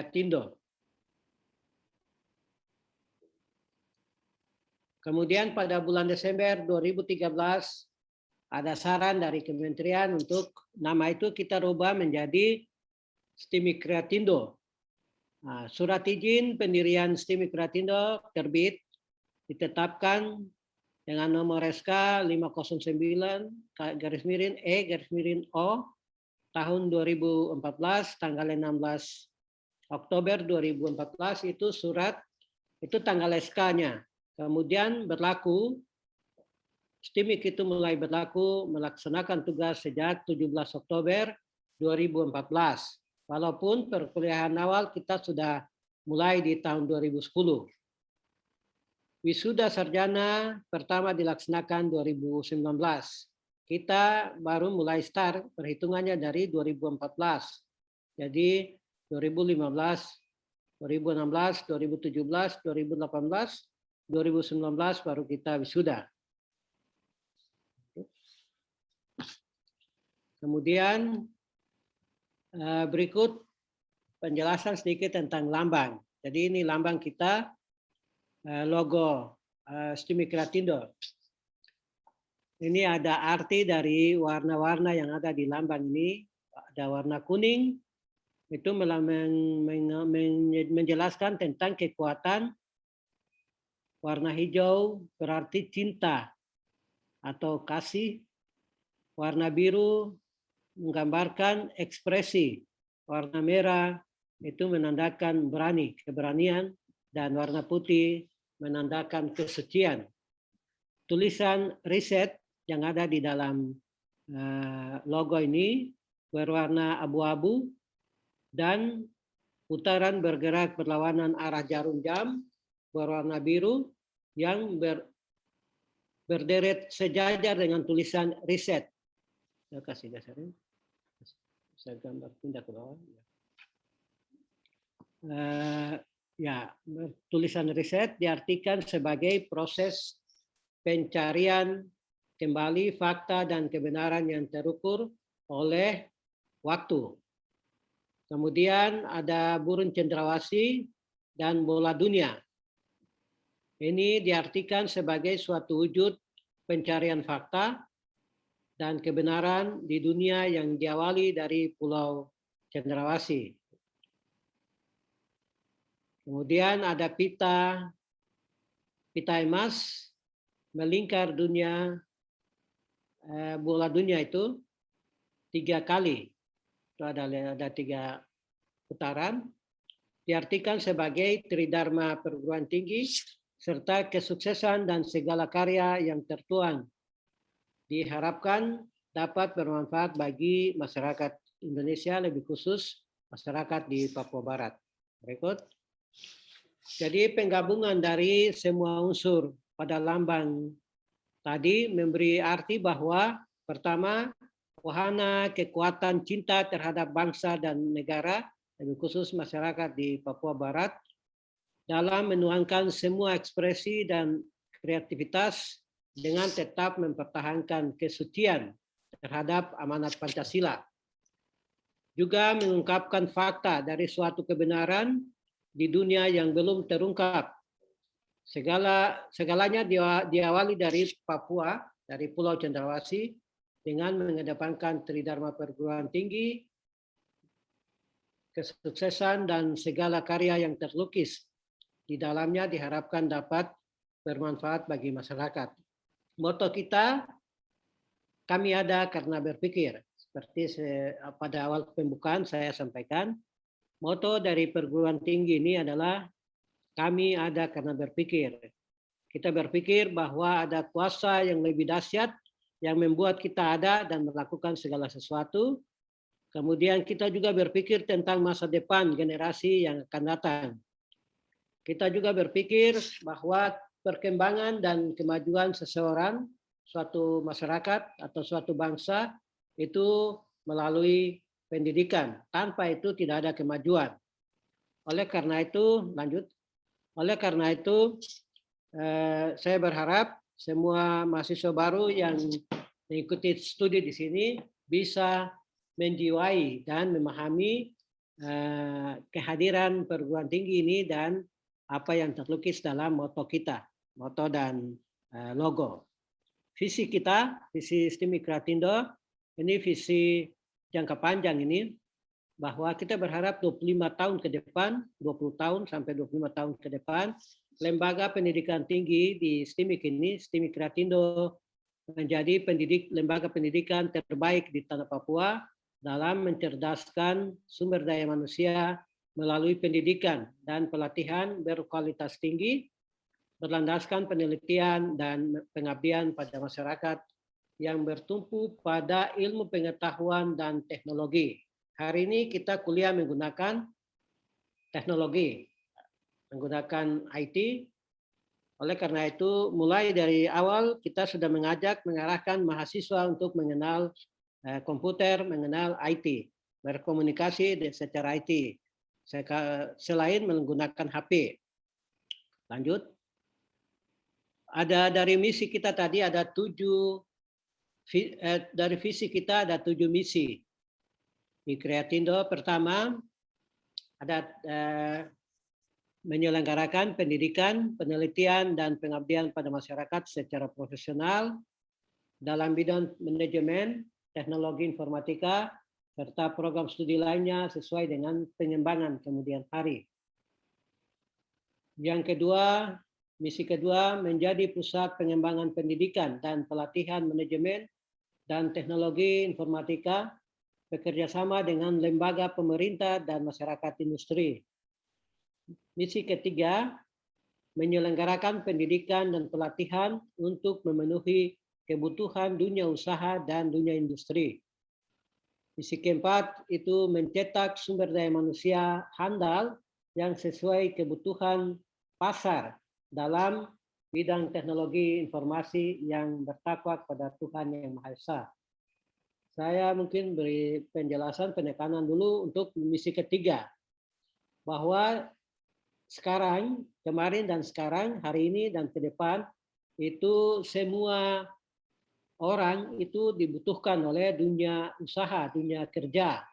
Tindo. Kemudian pada bulan Desember 2013 ada saran dari kementerian untuk nama itu kita rubah menjadi STIMIK Kreatindo. Nah, surat izin pendirian STIMIK Kreatindo terbit ditetapkan dengan nomor SK 509/E/O tahun 2014 tanggal 16 Oktober 2014 itu surat itu tanggal SK-nya. Kemudian berlaku STIMIK itu mulai berlaku melaksanakan tugas sejak 17 Oktober 2014. Walaupun perkuliahan awal kita sudah mulai di tahun 2010. Wisuda sarjana pertama dilaksanakan 2019. Kita baru mulai start perhitungannya dari 2014. Jadi 2015, 2016, 2017, 2018, 2019 baru kita wisuda. Kemudian berikut penjelasan sedikit tentang lambang. Jadi ini lambang kita, logo STIMIK Kreatindo. Ini ada arti dari warna-warna yang ada di lambang ini. Ada warna kuning, itu menjelaskan tentang kekuatan. Warna hijau berarti cinta atau kasih. Warna biru menggambarkan ekspresi. Warna merah itu menandakan berani, keberanian. Dan warna putih menandakan kesucian. Tulisan riset yang ada di dalam logo ini berwarna abu-abu dan putaran bergerak berlawanan arah jarum jam berwarna biru yang berderet sejajar dengan tulisan riset. Saya kasih dasarnya. Saya gambar pindah ke bawah. Tulisan riset diartikan sebagai proses pencarian kembali fakta dan kebenaran yang terukur oleh waktu. Kemudian ada burung cendrawasih dan bola dunia. Ini diartikan sebagai suatu wujud pencarian fakta dan kebenaran di dunia yang diawali dari Pulau Cendrawasih. Kemudian ada pita emas melingkar dunia, bola dunia itu 3 kali. Itu ada 3 putaran. Diartikan sebagai tridharma perguruan tinggi serta kesuksesan dan segala karya yang tertuang. Diharapkan dapat bermanfaat bagi masyarakat Indonesia, lebih khusus masyarakat di Papua Barat. Berikut. Jadi penggabungan dari semua unsur pada lambang tadi memberi arti bahwa pertama, wahana kekuatan cinta terhadap bangsa dan negara, lebih khusus masyarakat di Papua Barat, dalam menuangkan semua ekspresi dan kreativitas dengan tetap mempertahankan kesucian terhadap amanat Pancasila. Juga mengungkapkan fakta dari suatu kebenaran di dunia yang belum terungkap. Segalanya diawali dari Papua, dari Pulau Cendrawasih, dengan mengedepankan tridharma perguruan tinggi, kesuksesan dan segala karya yang terlukis di dalamnya diharapkan dapat bermanfaat bagi masyarakat. Moto kita, kami ada karena berpikir. Seperti pada awal pembukaan saya sampaikan, moto dari perguruan tinggi ini adalah kami ada karena berpikir. Kita berpikir bahwa ada kuasa yang lebih dahsyat yang membuat kita ada dan melakukan segala sesuatu. Kemudian kita juga berpikir tentang masa depan generasi yang akan datang. Kita juga berpikir bahwa perkembangan dan kemajuan seseorang, suatu masyarakat atau suatu bangsa itu melalui pendidikan. Tanpa itu tidak ada kemajuan. Oleh karena itu, saya berharap semua mahasiswa baru yang mengikuti studi di sini bisa menjiwai dan memahami kehadiran perguruan tinggi ini dan apa yang terlukis dalam moto kita, moto dan logo. Visi kita, visi STIMI Kreatindo, ini visi jangka panjang ini, bahwa kita berharap 25 tahun ke depan, 20 tahun sampai 25 tahun ke depan, lembaga pendidikan tinggi di STIMIK ini, STIMIK Kreatindo, menjadi lembaga pendidikan terbaik di tanah Papua dalam mencerdaskan sumber daya manusia melalui pendidikan dan pelatihan berkualitas tinggi, berlandaskan penelitian dan pengabdian pada masyarakat yang bertumpu pada ilmu pengetahuan dan teknologi. Hari ini kita kuliah menggunakan teknologi, menggunakan IT. Oleh karena itu, mulai dari awal kita sudah mengarahkan mahasiswa untuk mengenal komputer, mengenal IT, berkomunikasi secara IT, selain menggunakan HP. Lanjut. Ada dari misi kita tadi ada 7, dari visi kita ada 7 misi. Di Kreatindo pertama ada menyelenggarakan pendidikan, penelitian, dan pengabdian pada masyarakat secara profesional dalam bidang manajemen, teknologi informatika, serta program studi lainnya sesuai dengan pengembangan kemudian hari. Yang kedua, misi kedua menjadi pusat pengembangan pendidikan dan pelatihan manajemen dan teknologi informatika bekerjasama dengan lembaga pemerintah dan masyarakat industri. Misi ketiga, menyelenggarakan pendidikan dan pelatihan untuk memenuhi kebutuhan dunia usaha dan dunia industri. Misi keempat itu mencetak sumber daya manusia handal yang sesuai kebutuhan pasar dalam bidang teknologi informasi yang bertakwa kepada Tuhan Yang Maha Esa. Saya mungkin beri penjelasan penekanan dulu untuk misi ketiga, bahwa sekarang, kemarin dan sekarang, hari ini dan ke depan, itu semua orang itu dibutuhkan oleh dunia usaha, dunia kerja.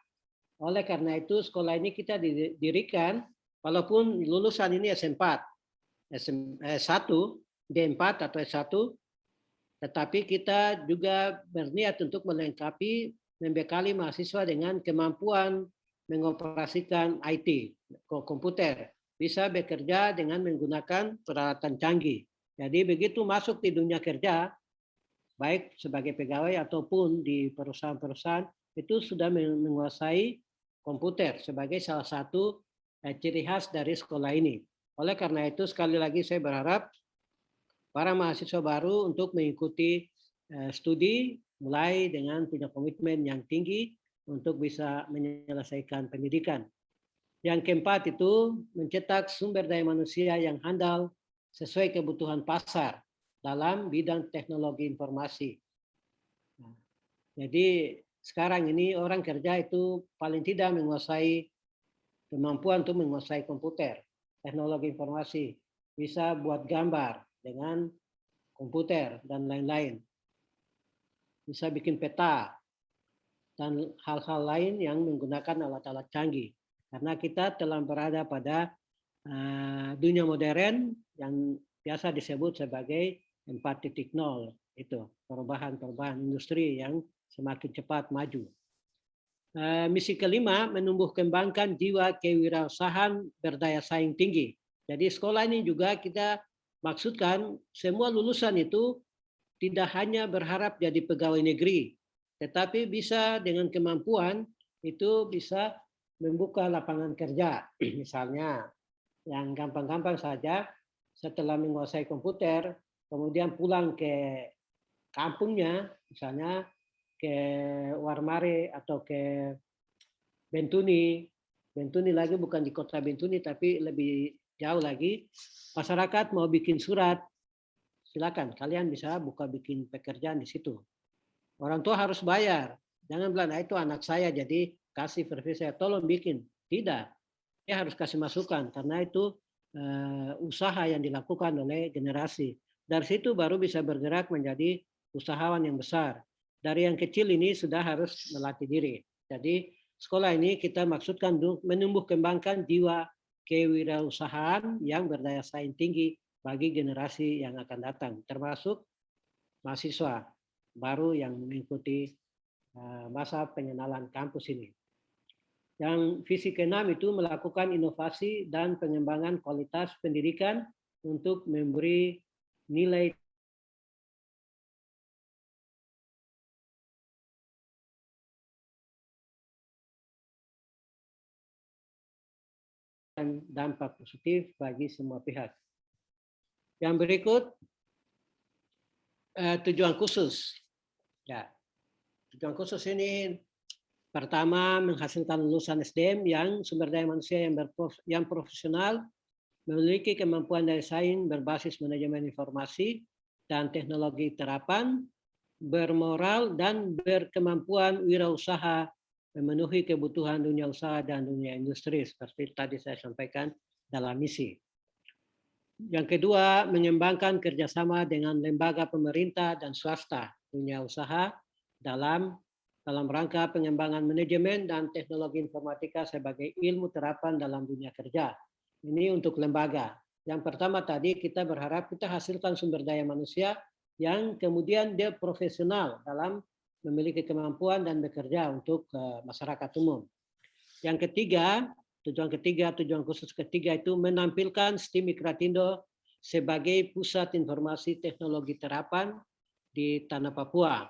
Oleh karena itu sekolah ini kita didirikan, walaupun lulusan ini S4, S1, D4 atau S1, tetapi kita juga berniat untuk melengkapi, membekali mahasiswa dengan kemampuan mengoperasikan IT, komputer, bisa bekerja dengan menggunakan peralatan canggih. Jadi begitu masuk di dunia kerja, baik sebagai pegawai ataupun di perusahaan-perusahaan, itu sudah menguasai komputer sebagai salah satu ciri khas dari sekolah ini. Oleh karena itu, sekali lagi saya berharap para mahasiswa baru untuk mengikuti studi, mulai dengan punya komitmen yang tinggi untuk bisa menyelesaikan pendidikan. Yang keempat itu mencetak sumber daya manusia yang handal sesuai kebutuhan pasar dalam bidang teknologi informasi. Nah, jadi sekarang ini orang kerja itu paling tidak menguasai kemampuan untuk menguasai komputer, teknologi informasi, bisa buat gambar dengan komputer dan lain-lain. Bisa bikin peta dan hal-hal lain yang menggunakan alat-alat canggih. Karena kita telah berada pada dunia modern yang biasa disebut sebagai 4.0, itu perubahan-perubahan industri yang semakin cepat maju. Misi kelima, menumbuh kembangkan jiwa kewirausahaan berdaya saing tinggi. Jadi sekolah ini juga kita maksudkan semua lulusan itu tidak hanya berharap jadi pegawai negeri, tetapi bisa dengan kemampuan itu bisa membuka lapangan kerja. Misalnya yang gampang-gampang saja, setelah menguasai komputer, kemudian pulang ke kampungnya, misalnya ke Warmare atau ke Bentuni. Bentuni lagi bukan di kota Bentuni, tapi lebih jauh lagi. Masyarakat mau bikin surat, silakan kalian bisa buka bikin pekerjaan di situ. Orang tua harus bayar. Jangan bilang, itu anak saya jadi kasih versi saya, tolong bikin. Tidak. Dia harus kasih masukan karena itu usaha yang dilakukan oleh generasi. Dari situ baru bisa bergerak menjadi usahawan yang besar. Dari yang kecil ini sudah harus melatih diri. Jadi sekolah ini kita maksudkan untuk menumbuh kembangkan jiwa kewirausahaan yang berdaya saing tinggi bagi generasi yang akan datang, termasuk mahasiswa baru yang mengikuti masa pengenalan kampus ini. Yang visi ke-6 itu melakukan inovasi dan pengembangan kualitas pendidikan untuk memberi nilai dan dampak positif bagi semua pihak. Yang berikut tujuan khusus. Ya, tujuan khusus ini pertama menghasilkan lulusan SDM yang sumber daya manusia yang profesional, memiliki kemampuan daya saing berbasis manajemen informasi dan teknologi terapan, bermoral dan berkemampuan wirausaha memenuhi kebutuhan dunia usaha dan dunia industri seperti tadi saya sampaikan dalam misi. Yang kedua, mengembangkan kerjasama dengan lembaga pemerintah dan swasta dunia usaha dalam rangka pengembangan manajemen dan teknologi informatika sebagai ilmu terapan dalam dunia kerja. Ini untuk lembaga. Yang pertama tadi kita berharap kita hasilkan sumber daya manusia yang kemudian dia profesional dalam memiliki kemampuan dan bekerja untuk masyarakat umum. Yang ketiga, tujuan khusus ketiga itu menampilkan STIM Mikratindo sebagai pusat informasi teknologi terapan di tanah Papua.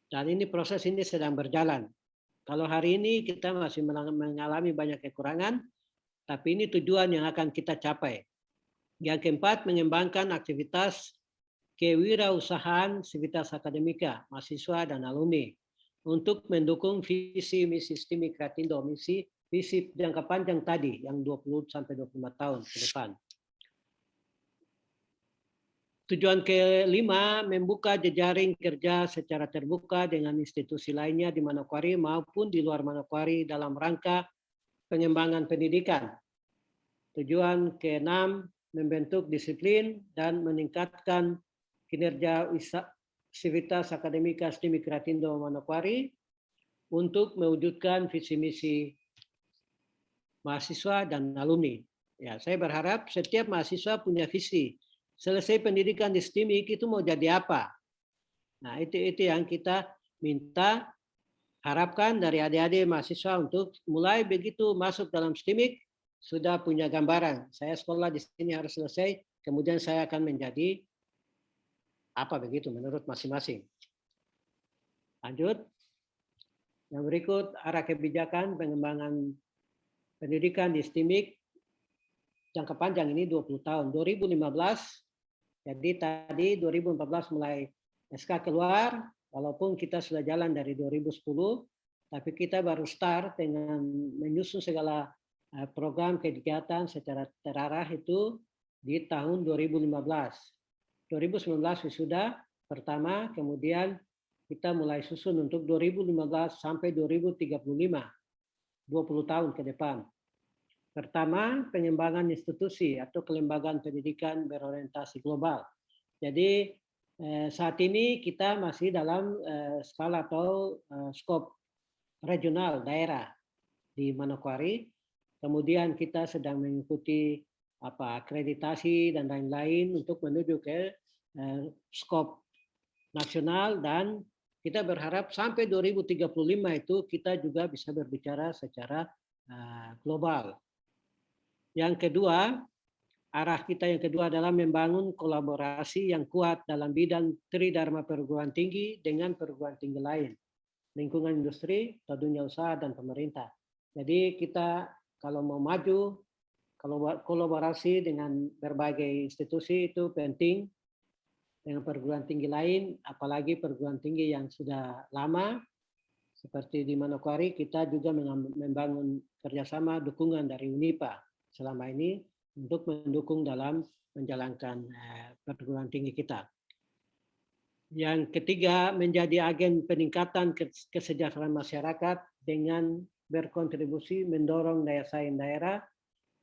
Dan ini proses ini sedang berjalan. Kalau hari ini kita masih mengalami banyak kekurangan, tapi ini tujuan yang akan kita capai. Yang keempat, mengembangkan aktivitas kewirausahaan sivitas akademika, mahasiswa dan alumni untuk mendukung visi misi STIM Mikratindo, visi jangka panjang tadi yang 20 sampai 25 tahun ke depan. Tujuan kelima, membuka jejaring kerja secara terbuka dengan institusi lainnya di Manokwari maupun di luar Manokwari dalam rangka pengembangan pendidikan. Tujuan keenam, membentuk disiplin dan meningkatkan kinerja sivitas akademika STIM Mikratindo Manokwari untuk mewujudkan visi misi mahasiswa dan alumni. Ya, saya berharap setiap mahasiswa punya visi. Selesai pendidikan di STIMIK itu mau jadi apa? Nah, itu yang kita minta harapkan dari adik-adik mahasiswa untuk mulai begitu masuk dalam STIMIK sudah punya gambaran. Saya sekolah di sini harus selesai, kemudian saya akan menjadi apa begitu menurut masing-masing. Lanjut. Yang berikut arah kebijakan pengembangan pendidikan di STIMIK jangka panjang ini 20 tahun. 2015, jadi tadi 2014 mulai SK keluar, walaupun kita sudah jalan dari 2010, tapi kita baru start dengan menyusun segala program kegiatan secara terarah itu di tahun 2015. 2019 wisuda pertama, kemudian kita mulai susun untuk 2015 sampai 2035, 20 tahun ke depan. Pertama, pengembangan institusi atau kelembagaan pendidikan berorientasi global. Jadi saat ini kita masih dalam skala atau skop regional daerah di Manokwari. Kemudian kita sedang mengikuti akreditasi dan lain-lain untuk menuju ke skop nasional dan kita berharap sampai 2035 itu kita juga bisa berbicara secara global. Yang kedua, arah kita yang kedua adalah membangun kolaborasi yang kuat dalam bidang tridharma perguruan tinggi dengan perguruan tinggi lain, lingkungan industri, dunia usaha, dan pemerintah. Jadi kita kalau mau maju, kolaborasi dengan berbagai institusi itu penting dengan perguruan tinggi lain, apalagi perguruan tinggi yang sudah lama, seperti di Manokwari kita juga membangun kerjasama dukungan dari UNIPA selama ini untuk mendukung dalam menjalankan perguruan tinggi kita. Yang ketiga, menjadi agen peningkatan kesejahteraan masyarakat dengan berkontribusi mendorong daya saing daerah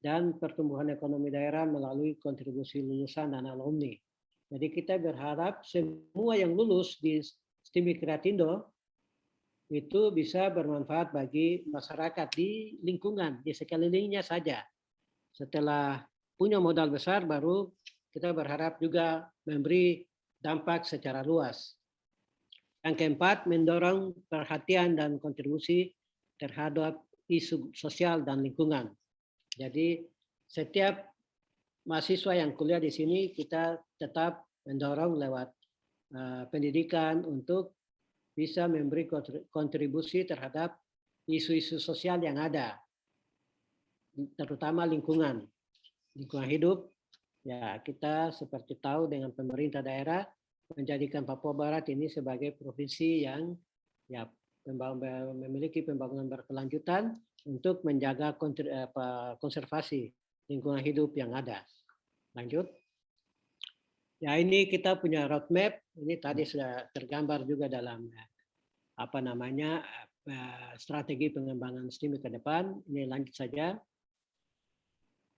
dan pertumbuhan ekonomi daerah melalui kontribusi lulusan dan alumni. Jadi kita berharap semua yang lulus di STIM Mikratindo itu bisa bermanfaat bagi masyarakat di lingkungan, di sekelilingnya saja. Setelah punya modal besar, baru kita berharap juga memberi dampak secara luas. Yang keempat, mendorong perhatian dan kontribusi terhadap isu sosial dan lingkungan. Jadi setiap mahasiswa yang kuliah di sini kita tetap mendorong lewat pendidikan untuk bisa memberi kontribusi terhadap isu-isu sosial yang ada, terutama lingkungan hidup. Ya, kita seperti tahu dengan pemerintah daerah menjadikan Papua Barat ini sebagai provinsi yang ya memiliki pembangunan berkelanjutan untuk menjaga konservasi lingkungan hidup yang ada. Lanjut. Ya, ini kita punya roadmap. Ini tadi sudah tergambar juga dalam strategi pengembangan STIMIK ke depan. Ini lanjut saja.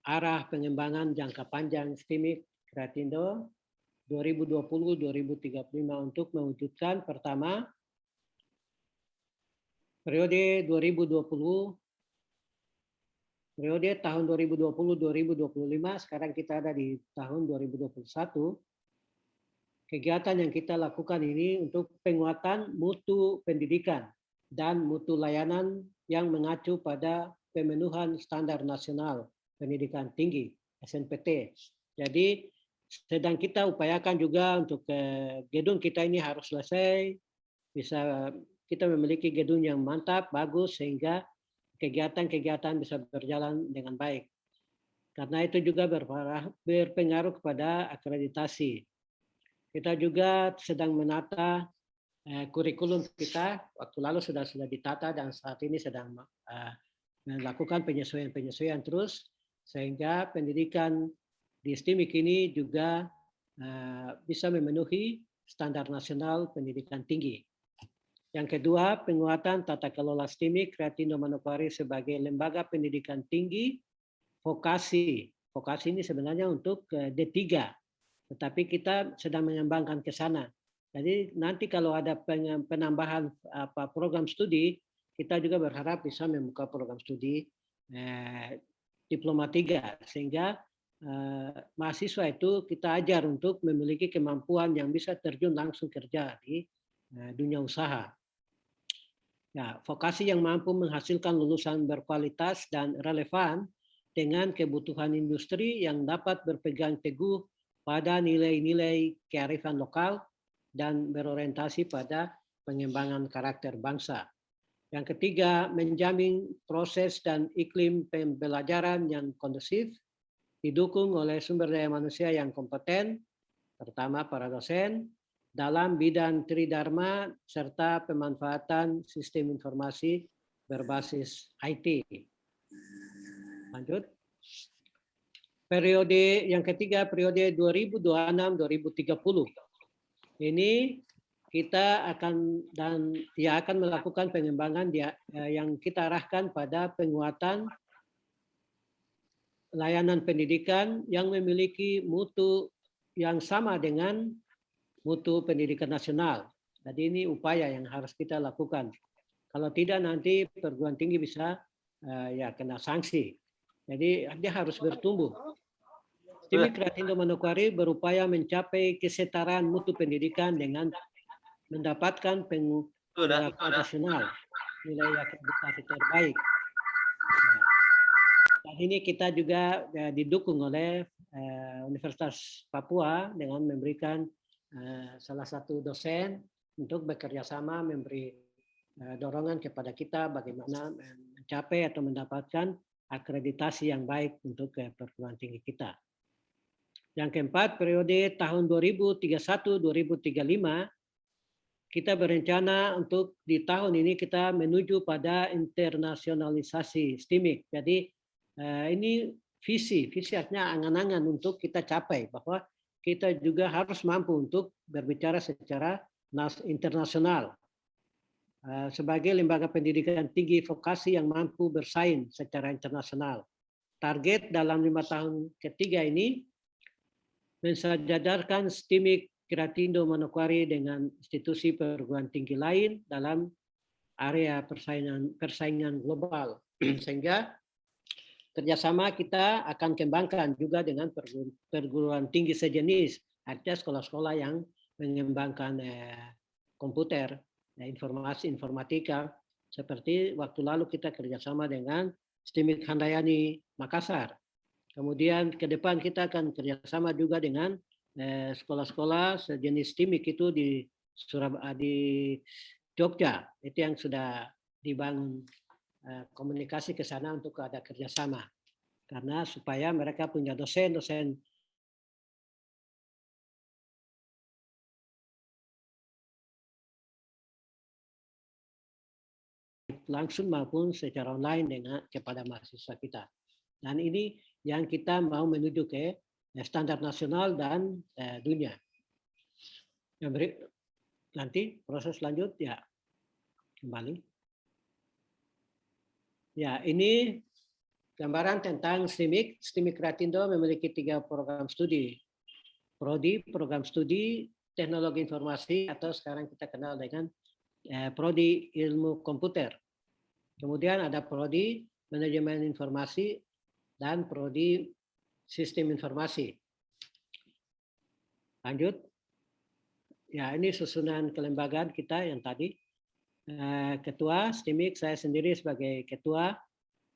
Arah pengembangan jangka panjang STIMIK Kreatindo 2020-2035 untuk mewujudkan pertama periode tahun 2020-2025, sekarang kita ada di tahun 2021. Kegiatan yang kita lakukan ini untuk penguatan mutu pendidikan dan mutu layanan yang mengacu pada pemenuhan standar nasional pendidikan tinggi SNPT. Jadi sedang kita upayakan juga untuk gedung kita ini harus selesai, bisa kita memiliki gedung yang mantap, bagus, sehingga kegiatan-kegiatan bisa berjalan dengan baik. Karena itu juga berpengaruh kepada akreditasi. Kita juga sedang menata kurikulum kita. Waktu lalu sudah ditata dan saat ini sedang melakukan penyesuaian terus, sehingga pendidikan di STIMIK ini juga bisa memenuhi standar nasional pendidikan tinggi. Yang kedua, penguatan tata kelola STIMIK Kreatindo Manokwari sebagai lembaga pendidikan tinggi vokasi. Vokasi ini sebenarnya untuk D3. Tetapi kita sedang mengembangkan ke sana. Jadi nanti kalau ada penambahan program studi, kita juga berharap bisa membuka program studi Diploma 3, sehingga mahasiswa itu kita ajar untuk memiliki kemampuan yang bisa terjun langsung kerja di dunia usaha. Ya, vokasi yang mampu menghasilkan lulusan berkualitas dan relevan dengan kebutuhan industri yang dapat berpegang teguh pada nilai-nilai kearifan lokal dan berorientasi pada pengembangan karakter bangsa. Yang ketiga, menjamin proses dan iklim pembelajaran yang kondusif, didukung oleh sumber daya manusia yang kompeten, terutama para dosen, dalam bidang tridharma serta pemanfaatan sistem informasi berbasis IT. Lanjut. Periode yang ketiga, periode 2026-2030. Ini kita akan melakukan pengembangan yang kita arahkan pada penguatan layanan pendidikan yang memiliki mutu yang sama dengan mutu pendidikan nasional. Jadi ini upaya yang harus kita lakukan. Kalau tidak nanti perguruan tinggi bisa kena sanksi. Jadi dia harus bertumbuh. STIMIK Kreatindo Manokwari berupaya mencapai kesetaraan mutu pendidikan dengan mendapatkan penguatan nasional, nilai akreditasi terbaik. Dan ini kita juga didukung oleh Universitas Papua dengan memberikan salah satu dosen untuk bekerja sama memberi dorongan kepada kita bagaimana mencapai atau mendapatkan akreditasi yang baik untuk perguruan tinggi kita. Yang keempat, periode tahun 2031-2035, kita berencana untuk di tahun ini kita menuju pada internasionalisasi STIMIK. Jadi ini visi artinya angan-angan untuk kita capai bahwa kita juga harus mampu untuk berbicara secara internasional. Sebagai lembaga pendidikan tinggi vokasi yang mampu bersaing secara internasional. Target dalam 5 tahun ketiga ini mensejajarkan STIMIK Kreatindo Manokwari dengan institusi perguruan tinggi lain dalam area persaingan global. Sehingga kerjasama kita akan kembangkan juga dengan perguruan tinggi sejenis, artinya sekolah-sekolah yang mengembangkan komputer, informasi, informatika, seperti waktu lalu kita kerjasama dengan STIMIK Handayani Makassar. Kemudian ke depan kita akan kerjasama juga dengan sekolah-sekolah sejenis STIMIK itu di Jogja, itu yang sudah dibangun komunikasi ke sana untuk ada kerjasama. Karena supaya mereka punya dosen-dosen langsung maupun secara online dengan kepada mahasiswa kita. Dan ini yang kita mau menuju ke standar nasional dan dunia. Nanti proses lanjut ya kembali. Ya, ini gambaran tentang STIMIK. STIMIK Ratindo memiliki 3 program studi. Prodi, program studi teknologi informasi atau sekarang kita kenal dengan Prodi ilmu komputer. Kemudian ada Prodi manajemen informasi dan Prodi sistem informasi. Lanjut. Ya, ini susunan kelembagaan kita yang tadi. Ketua STIMIK, saya sendiri sebagai ketua.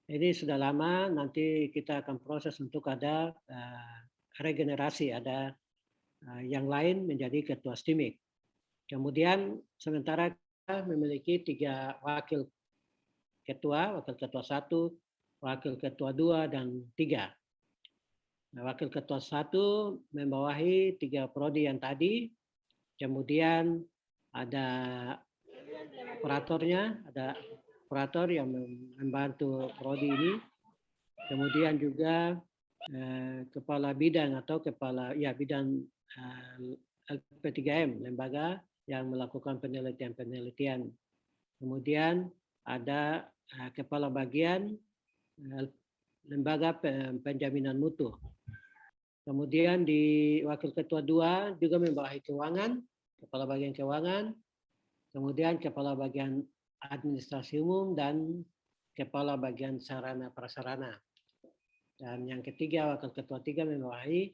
Ini sudah lama, nanti kita akan proses untuk ada regenerasi, ada yang lain menjadi ketua STIMIK. Kemudian sementara kita memiliki 3 wakil ketua 1, wakil ketua 2, dan 3. Nah, wakil ketua 1 membawahi 3 prodi yang tadi, kemudian ada operatornya, ada operator yang membantu prodi ini, kemudian juga kepala bidang atau bidang LP3M, lembaga yang melakukan penelitian. Kemudian ada kepala bagian lembaga penjaminan mutu. Kemudian di wakil ketua 2 juga membawahi keuangan, kepala bagian keuangan, kemudian kepala bagian administrasi umum dan kepala bagian sarana prasarana. Dan yang ketiga, wakil ketua 3 membawahi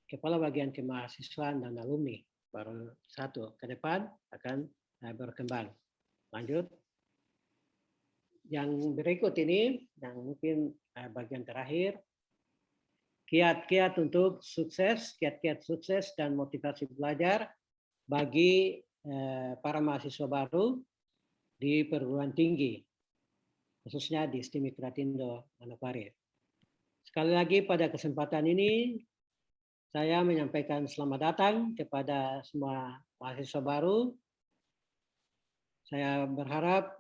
kepala bagian kemahasiswaan dan alumni. Baru 1 ke depan akan berkembang. Lanjut. Yang berikut ini, yang mungkin bagian terakhir, kiat-kiat untuk sukses, kiat-kiat sukses dan motivasi belajar bagi para mahasiswa baru di perguruan tinggi, khususnya di STIMIK Ratindo Manokwari. Sekali lagi pada kesempatan ini, saya menyampaikan selamat datang kepada semua mahasiswa baru. Saya berharap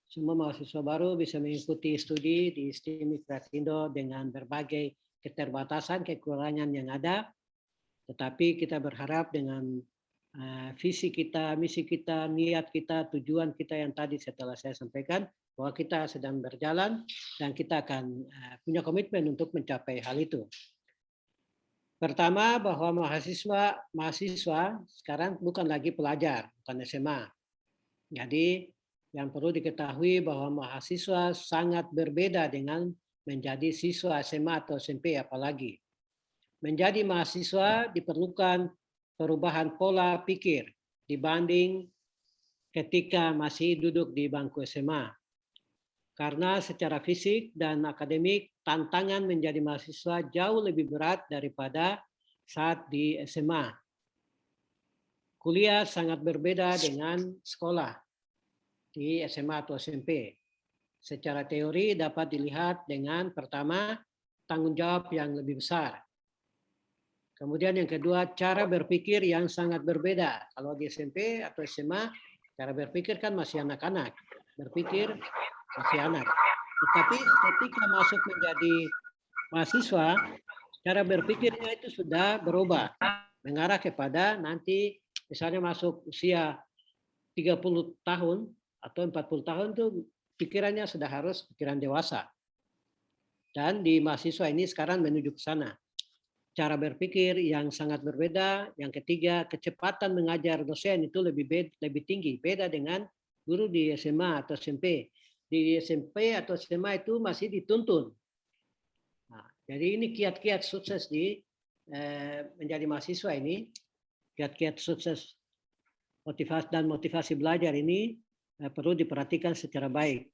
semua mahasiswa baru bisa mengikuti studi di STIMIK Ratindo dengan berbagai keterbatasan, kekurangan yang ada. Tetapi kita berharap dengan visi kita, misi kita, niat kita, tujuan kita yang tadi setelah saya sampaikan, bahwa kita sedang berjalan dan kita akan punya komitmen untuk mencapai hal itu. Pertama, bahwa mahasiswa sekarang bukan lagi pelajar, bukan SMA. Jadi yang perlu diketahui bahwa mahasiswa sangat berbeda dengan menjadi siswa SMA atau SMP apalagi. Menjadi mahasiswa diperlukan perubahan pola pikir dibanding ketika masih duduk di bangku SMA. Karena secara fisik dan akademik tantangan menjadi mahasiswa jauh lebih berat daripada saat di SMA. Kuliah sangat berbeda dengan sekolah di SMA atau SMP. Secara teori dapat dilihat dengan pertama, tanggung jawab yang lebih besar. Kemudian yang kedua, cara berpikir yang sangat berbeda. Kalau di SMP atau SMA, cara berpikir kan masih anak-anak. Berpikir masih anak. Tetapi ketika masuk menjadi mahasiswa, cara berpikirnya itu sudah berubah. Mengarah kepada nanti misalnya masuk usia 30 tahun atau 40 tahun itu pikirannya sudah harus pikiran dewasa. Dan di mahasiswa ini sekarang menuju ke sana. Cara berpikir yang sangat berbeda. Yang ketiga, kecepatan mengajar dosen itu lebih tinggi. Beda dengan guru di SMA atau SMP. Di SMP atau SMA itu masih dituntun. Nah, jadi ini kiat-kiat sukses di menjadi mahasiswa ini, kiat-kiat sukses motivasi belajar ini perlu diperhatikan secara baik.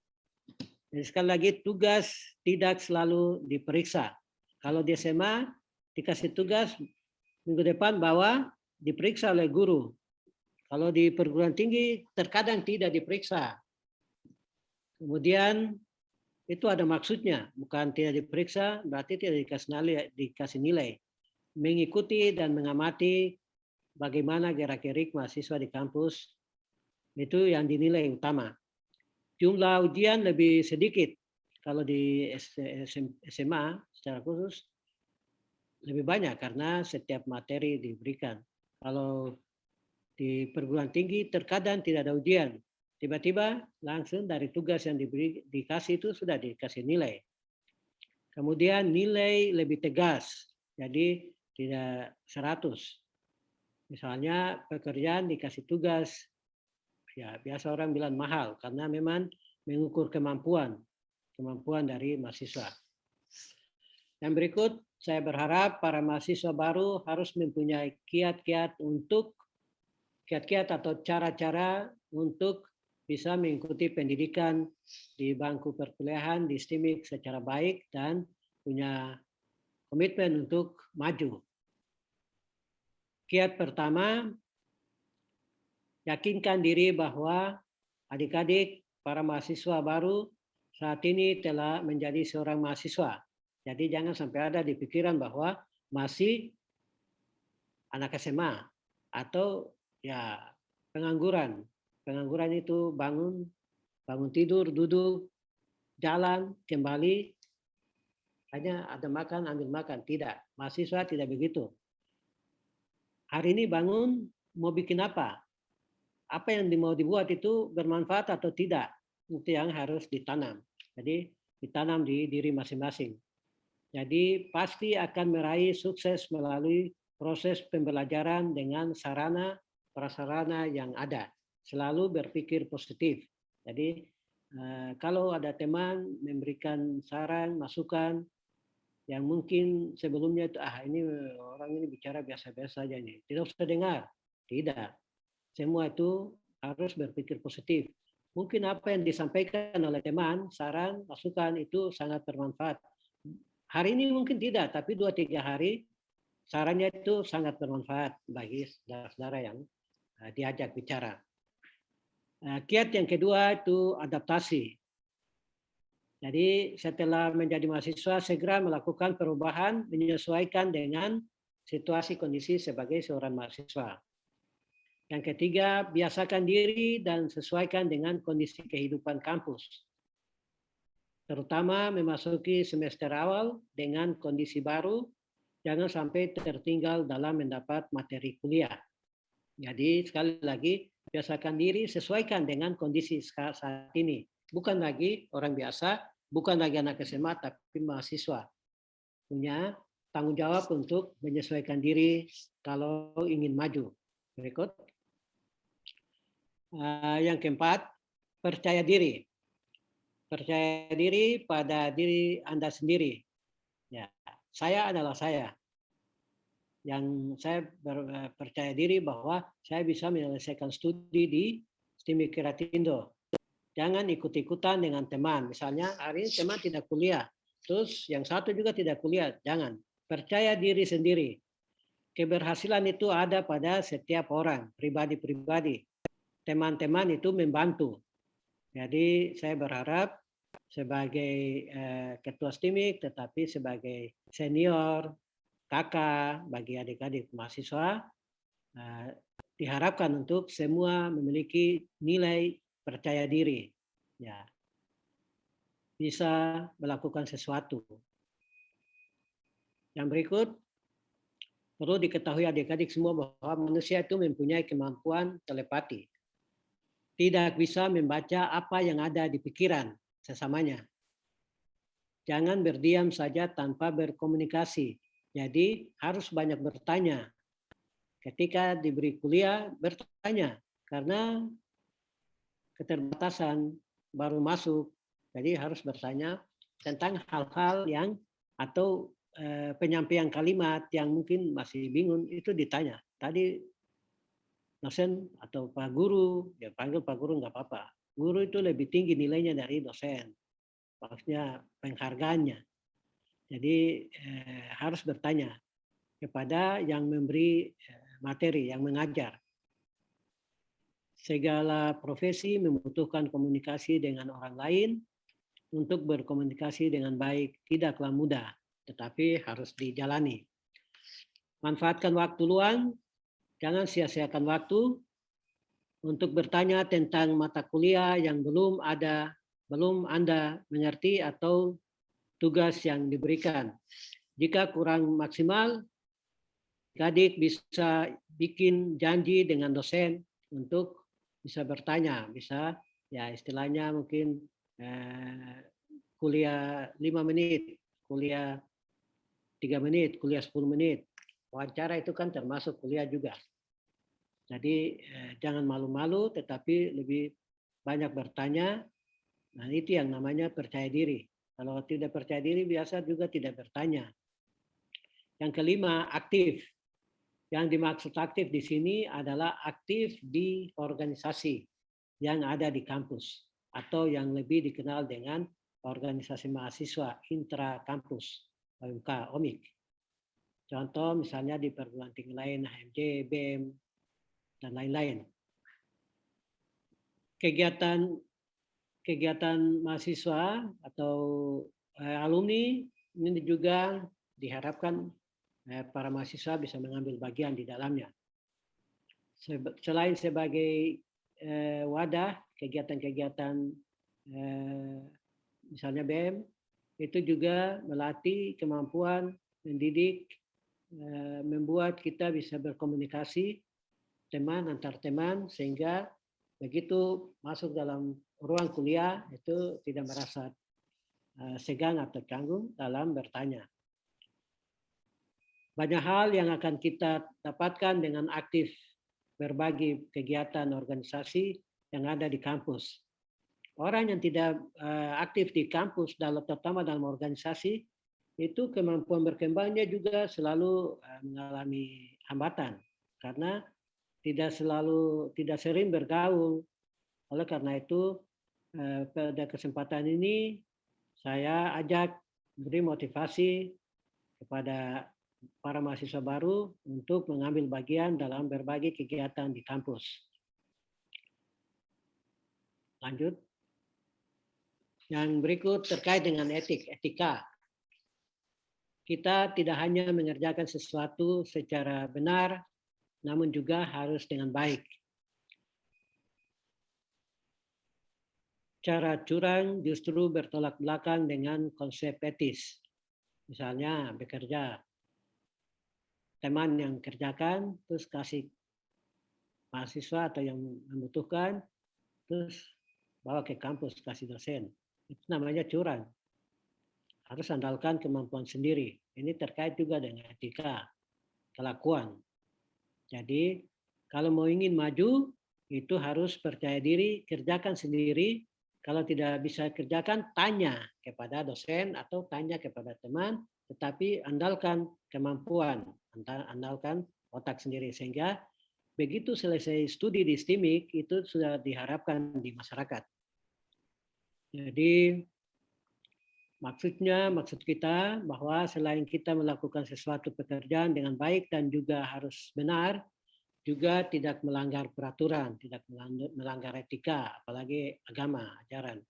Jadi sekali lagi tugas tidak selalu diperiksa. Kalau di SMA dikasih tugas minggu depan bawa diperiksa oleh guru. Kalau di perguruan tinggi terkadang tidak diperiksa. Kemudian itu ada maksudnya, bukan tidak diperiksa berarti tidak dikasih nilai. Mengikuti dan mengamati bagaimana gerak-gerik mahasiswa di kampus itu yang dinilai utama. Jumlah ujian lebih sedikit kalau di SMA secara khusus lebih banyak karena setiap materi diberikan. Kalau di perguruan tinggi terkadang tidak ada ujian. Tiba-tiba langsung dari tugas yang dikasih itu sudah dikasih nilai. Kemudian nilai lebih tegas, jadi tidak 100. Misalnya pekerjaan dikasih tugas, ya biasa orang bilang mahal karena memang mengukur kemampuan dari mahasiswa. Yang berikut, saya berharap para mahasiswa baru harus mempunyai kiat-kiat atau cara-cara untuk bisa mengikuti pendidikan di bangku perkuliahan di STIMIK secara baik dan punya komitmen untuk maju. Kiat pertama, yakinkan diri bahwa adik-adik para mahasiswa baru saat ini telah menjadi seorang mahasiswa. Jadi jangan sampai ada di pikiran bahwa masih anak SMA atau ya pengangguran. Pengangguran itu bangun tidur, duduk, jalan, kembali, hanya ada makan, ambil makan. Tidak, mahasiswa tidak begitu. Hari ini bangun, mau bikin apa? Apa yang mau dibuat itu bermanfaat atau tidak? Itu yang harus ditanam. Jadi ditanam di diri masing-masing. Jadi pasti akan meraih sukses melalui proses pembelajaran dengan sarana prasarana yang ada. Selalu berpikir positif. Jadi kalau ada teman memberikan saran, masukan yang mungkin sebelumnya itu ini orang ini bicara biasa-biasa aja nih, tidak usah dengar. Tidak. Semua itu harus berpikir positif. Mungkin apa yang disampaikan oleh teman, saran, masukan itu sangat bermanfaat. Hari ini mungkin tidak, tapi 2-3 hari sarannya itu sangat bermanfaat bagi saudara-saudara yang diajak bicara. Kiat yang kedua itu adaptasi. Jadi setelah menjadi mahasiswa segera melakukan perubahan menyesuaikan dengan situasi kondisi sebagai seorang mahasiswa. Yang ketiga, biasakan diri dan sesuaikan dengan kondisi kehidupan kampus. Terutama memasuki semester awal dengan kondisi baru, jangan sampai tertinggal dalam mendapat materi kuliah. Jadi sekali lagi, biasakan diri sesuaikan dengan kondisi saat ini. Bukan lagi orang biasa, bukan lagi anak SMA, tapi mahasiswa. Punya tanggung jawab untuk menyesuaikan diri kalau ingin maju. Berikut. Yang keempat, percaya diri. Percaya diri pada diri Anda sendiri. Ya, saya adalah saya. Yang saya percaya diri bahwa saya bisa menyelesaikan studi di STIMIK Kiratindo. Jangan ikut-ikutan dengan teman. Misalnya hari ini teman tidak kuliah, terus yang satu juga tidak kuliah. Jangan. Percaya diri sendiri. Keberhasilan itu ada pada setiap orang, pribadi-pribadi. Teman-teman itu membantu. Jadi saya berharap sebagai ketua STIMIK, tetapi sebagai senior, kakak bagi adik-adik mahasiswa, diharapkan untuk semua memiliki nilai percaya diri, ya, bisa melakukan sesuatu. Yang berikut, perlu diketahui adik-adik semua bahwa manusia itu mempunyai kemampuan telepati. Tidak bisa membaca apa yang ada di pikiran sesamanya. Jangan berdiam saja tanpa berkomunikasi. Jadi harus banyak bertanya. Ketika diberi kuliah, bertanya. Karena keterbatasan baru masuk, jadi harus bertanya tentang hal-hal yang atau penyampaian kalimat yang mungkin masih bingung itu ditanya. Tadi dosen atau Pak Guru, ya panggil Pak Guru nggak apa-apa. Guru itu lebih tinggi nilainya dari dosen, maksudnya penghargaannya. Jadi harus bertanya kepada yang memberi materi, yang mengajar. Segala profesi membutuhkan komunikasi dengan orang lain. Untuk berkomunikasi dengan baik tidaklah mudah, tetapi harus dijalani. Manfaatkan waktu luang, jangan sia-siakan waktu untuk bertanya tentang mata kuliah yang belum Anda mengerti atau tugas yang diberikan. Jika kurang maksimal, adik bisa bikin janji dengan dosen untuk bisa bertanya, bisa ya istilahnya mungkin kuliah 5 menit, kuliah 3 menit, kuliah 10 menit. Wawancara itu kan termasuk kuliah juga. Jadi jangan malu-malu tetapi lebih banyak bertanya. Nah itu yang namanya percaya diri. Kalau tidak percaya diri biasa juga tidak bertanya. Yang kelima, aktif. Yang dimaksud aktif di sini adalah aktif di organisasi yang ada di kampus atau yang lebih dikenal dengan organisasi mahasiswa intra kampus, OMK, OMIK. Contoh misalnya di perguruan tinggi lain, HMJ, BEM, dan lain-lain. Kegiatan mahasiswa atau alumni ini juga diharapkan para mahasiswa bisa mengambil bagian di dalamnya. Selain sebagai wadah kegiatan-kegiatan misalnya BEM, itu juga melatih kemampuan mendidik, membuat kita bisa berkomunikasi teman antar teman sehingga begitu masuk dalam ruang kuliah itu tidak merasa segan atau canggung dalam bertanya. Banyak hal yang akan kita dapatkan dengan aktif berbagi kegiatan organisasi yang ada di kampus. Orang yang tidak aktif di kampus, terutama dalam organisasi, itu kemampuan berkembangnya juga selalu mengalami hambatan karena tidak sering bergaul. Oleh karena itu pada kesempatan ini saya ajak beri motivasi kepada para mahasiswa baru untuk mengambil bagian dalam berbagai kegiatan di kampus. Lanjut. Yang berikut terkait dengan etika. Kita tidak hanya mengerjakan sesuatu secara benar, namun juga harus dengan baik. Cara curang justru bertolak belakang dengan konsep etis. Misalnya bekerja, teman yang kerjakan, terus kasih mahasiswa atau yang membutuhkan, terus bawa ke kampus, kasih dosen. Itu namanya curang. Harus andalkan kemampuan sendiri. Ini terkait juga dengan etika, kelakuan. Jadi kalau mau ingin maju, itu harus percaya diri, kerjakan sendiri. Kalau tidak bisa kerjakan, tanya kepada dosen atau tanya kepada teman, tetapi andalkan kemampuan, andalkan otak sendiri. Sehingga begitu selesai studi di STIMIK, itu sudah diharapkan di masyarakat. Jadi maksud kita bahwa selain kita melakukan sesuatu pekerjaan dengan baik dan juga harus benar, juga tidak melanggar peraturan, tidak melanggar etika, apalagi agama, ajaran.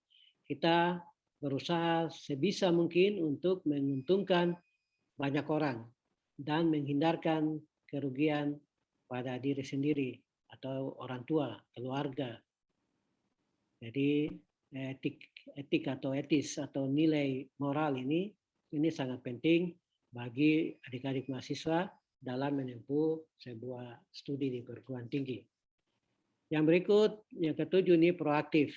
Kita berusaha sebisa mungkin untuk menguntungkan banyak orang dan menghindarkan kerugian pada diri sendiri atau orang tua, keluarga. Jadi etik atau etis atau nilai moral ini sangat penting bagi adik-adik mahasiswa dalam menempuh sebuah studi di perguruan tinggi. Yang berikut, yang ketujuh ini proaktif.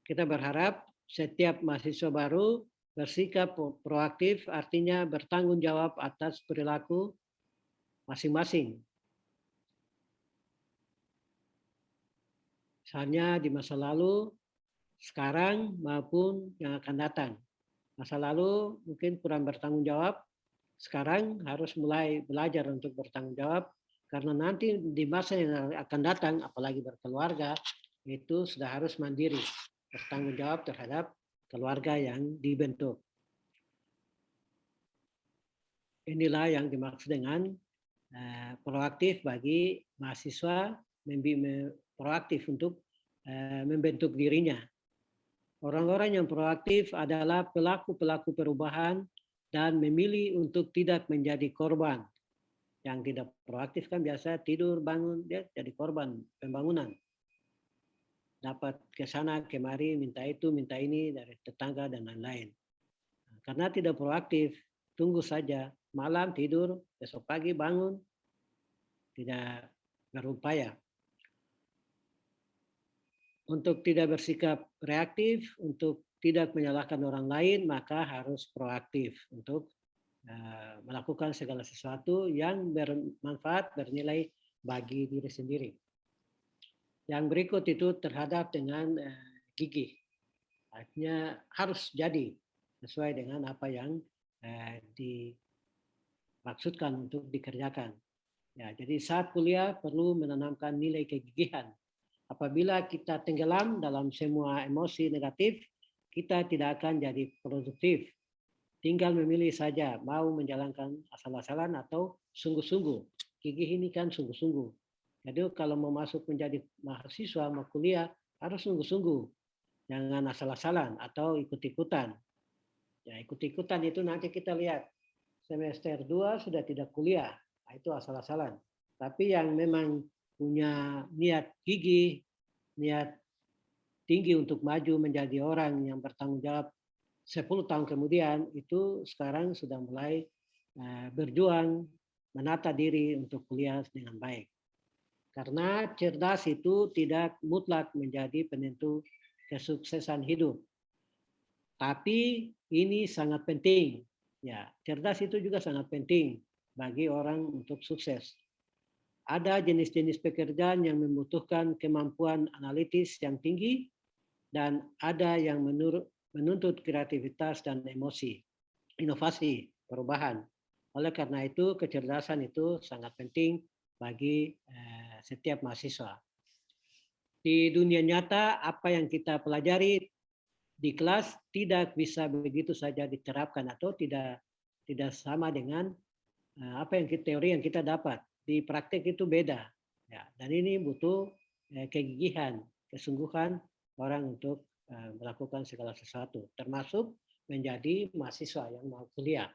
Kita berharap setiap mahasiswa baru bersikap proaktif, artinya bertanggung jawab atas perilaku masing-masing. Misalnya di masa lalu, sekarang maupun yang akan datang. Masa lalu mungkin kurang bertanggung jawab, sekarang harus mulai belajar untuk bertanggung jawab karena nanti di masa yang akan datang, apalagi berkeluarga, itu sudah harus mandiri, bertanggung jawab terhadap keluarga yang dibentuk. Inilah yang dimaksud dengan proaktif bagi mahasiswa, proaktif untuk membentuk dirinya. Orang-orang yang proaktif adalah pelaku-pelaku perubahan dan memilih untuk tidak menjadi korban. Yang tidak proaktif kan biasa tidur, bangun, dia jadi korban pembangunan. Dapat ke sana, kemari, minta itu, minta ini dari tetangga dan lain-lain. Karena tidak proaktif, tunggu saja. Malam tidur, besok pagi bangun, tidak berupaya. Untuk tidak bersikap reaktif, untuk tidak menyalahkan orang lain, maka harus proaktif untuk melakukan segala sesuatu yang bermanfaat, bernilai bagi diri sendiri. Yang berikut itu terhadap dengan gigih. Artinya harus jadi sesuai dengan apa yang dimaksudkan untuk dikerjakan. Ya, jadi saat kuliah perlu menanamkan nilai kegigihan. Apabila kita tenggelam dalam semua emosi negatif, kita tidak akan jadi produktif. Tinggal memilih saja mau menjalankan asal-asalan atau sungguh-sungguh. Gigih ini kan sungguh-sungguh. Jadi kalau mau masuk menjadi mahasiswa, mau kuliah, harus sungguh-sungguh. Jangan asal-asalan atau ikut-ikutan. Ya, ikut-ikutan itu nanti kita lihat. Semester 2 sudah tidak kuliah. Nah, itu asal-asalan. Tapi yang memang punya niat gigih, niat tinggi untuk maju menjadi orang yang bertanggung jawab 10 tahun kemudian, itu sekarang sudah mulai berjuang menata diri untuk kuliah dengan baik. Karena cerdas itu tidak mutlak menjadi penentu kesuksesan hidup. Tapi ini sangat penting. Ya, cerdas itu juga sangat penting bagi orang untuk sukses. Ada jenis-jenis pekerjaan yang membutuhkan kemampuan analitis yang tinggi dan ada yang menuntut kreativitas dan emosi, inovasi, perubahan. Oleh karena itu, kecerdasan itu sangat penting bagi setiap mahasiswa. Di dunia nyata, apa yang kita pelajari di kelas tidak bisa begitu saja diterapkan atau tidak sama dengan apa yang teori yang kita dapat. Di praktek itu beda. Ya, dan ini butuh kegigihan, kesungguhan orang untuk melakukan segala sesuatu, termasuk menjadi mahasiswa yang mau kuliah.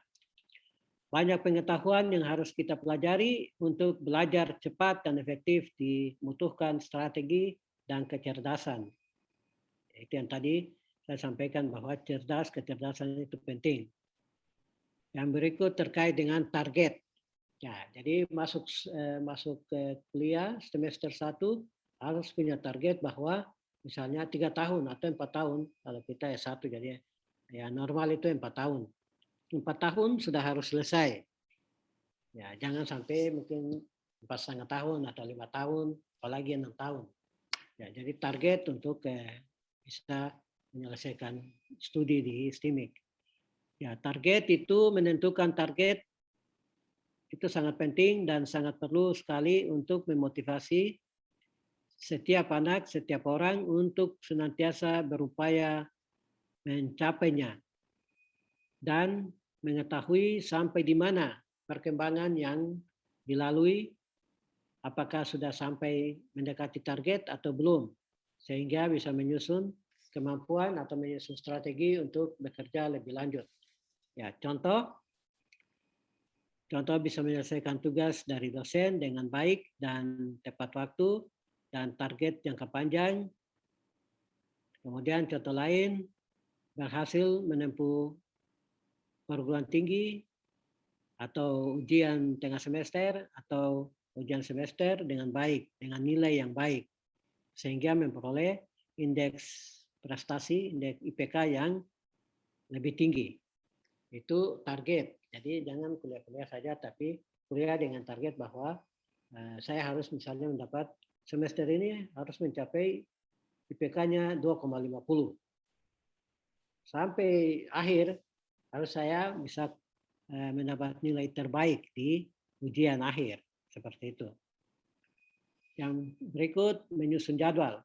Banyak pengetahuan yang harus kita pelajari untuk belajar cepat dan efektif dibutuhkan strategi dan kecerdasan. Itu yang tadi saya sampaikan bahwa kecerdasan itu penting. Yang berikut terkait dengan target. Ya, jadi masuk ke kuliah semester 1 harus punya target bahwa misalnya 3 tahun atau 4 tahun kalau kita S1 jadi ya normal itu 4 tahun. 4 tahun sudah harus selesai. Ya, jangan sampai mungkin 4,5 tahun atau 5 tahun, apalagi 6 tahun. Ya, jadi target untuk bisa menyelesaikan studi di STIMIK. Ya, target itu menentukan target itu sangat penting dan sangat perlu sekali untuk memotivasi setiap anak, setiap orang untuk senantiasa berupaya mencapainya dan mengetahui sampai di mana perkembangan yang dilalui, apakah sudah sampai mendekati target atau belum, sehingga bisa menyusun kemampuan atau menyusun strategi untuk bekerja lebih lanjut. Ya, contoh bisa menyelesaikan tugas dari dosen dengan baik dan tepat waktu dan target jangka panjang. Kemudian contoh lain, berhasil menempuh perguruan tinggi atau ujian tengah semester atau ujian semester dengan baik, dengan nilai yang baik, sehingga memperoleh indeks prestasi, indeks IPK yang lebih tinggi. Itu target. Jadi jangan kuliah-kuliah saja, tapi kuliah dengan target bahwa saya harus misalnya mendapat semester ini harus mencapai IPK-nya 2,50. Sampai akhir harus saya bisa mendapat nilai terbaik di ujian akhir. Seperti itu. Yang berikut menyusun jadwal.